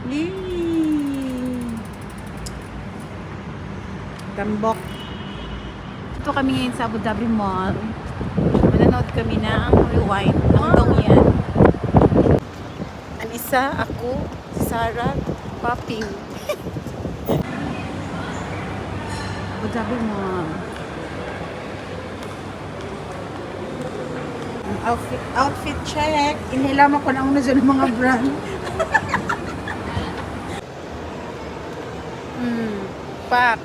Lily. Tambok. Ito kami ngayon sa Abu Dhabi Mall. Mananood kami ng Rewind. Hanggang yan. Ang isa, ako, si Sarah, popping. Abu Dhabi Mall. Outfit check. Inilaman ko na una dyan ng mga brand. Pak.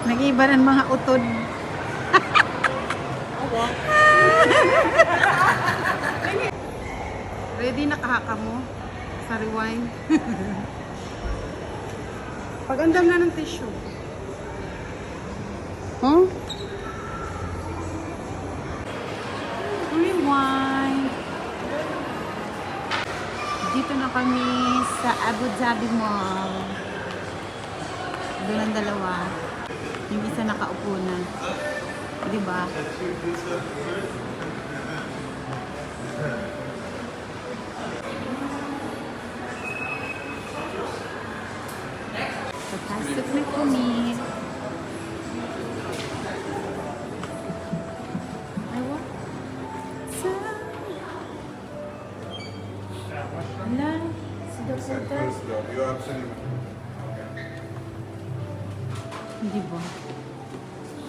Nag-iba ng mga utod. Ready na kahaka mo sa rewind? Pagandam na ng tissue. Huh? Rewind. Dito na kami sa Abu Dhabi Mall. Doon ang dalawa. Yung isa nakaupo na. Diba? Papasok na kami. Wala. Si Dr. Hindi ba?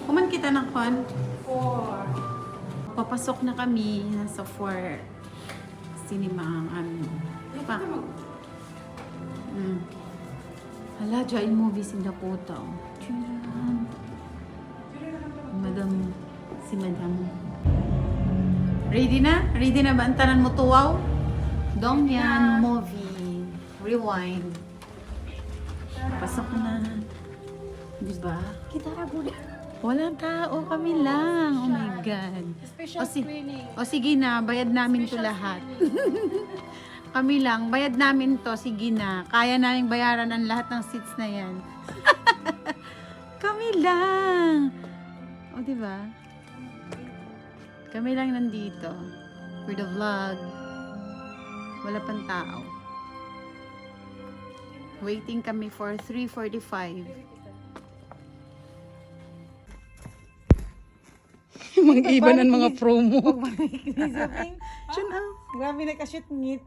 Kuman kita ng kon? 4. Papasok na kami. Nasa 4 cinema ang ano. Pa. Hala, giant movies in Dakota. Madam. Si Madam. Ready na? Ready na ba ang tanan mo tuwaw? Dongyan movie. Rewind. Pasok na. Diba? Kita Abu Dhabi. Walang tao, kami lang. Oh my God. Special screening. O sige na, bayad namin to lahat. Kami lang, bayad namin to, sige na. Kaya namin bayaran ang lahat ng seats na yan. Kami lang. O diba? Kami lang nandito. For the vlog. Wala pang tao. Waiting kami for 3:45. Mga iba ng mga promo. Diyan ah. Grabe na ka-shoot ngit.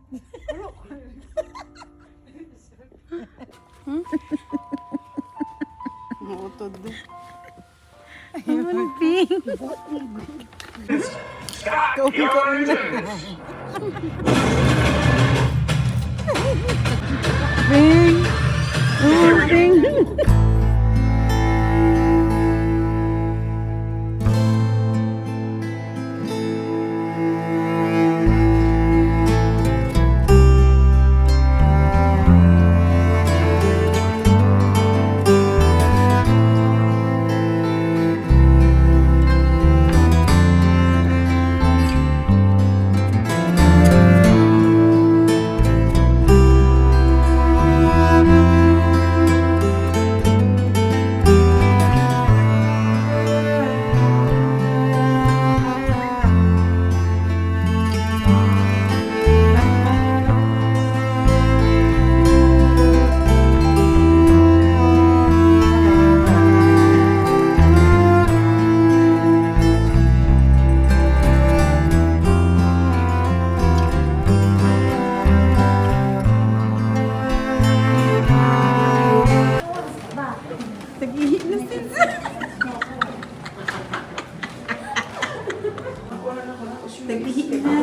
Mautod. Ayun, pink. Kaun lang. Pink. Oh, pink. Taglihi na.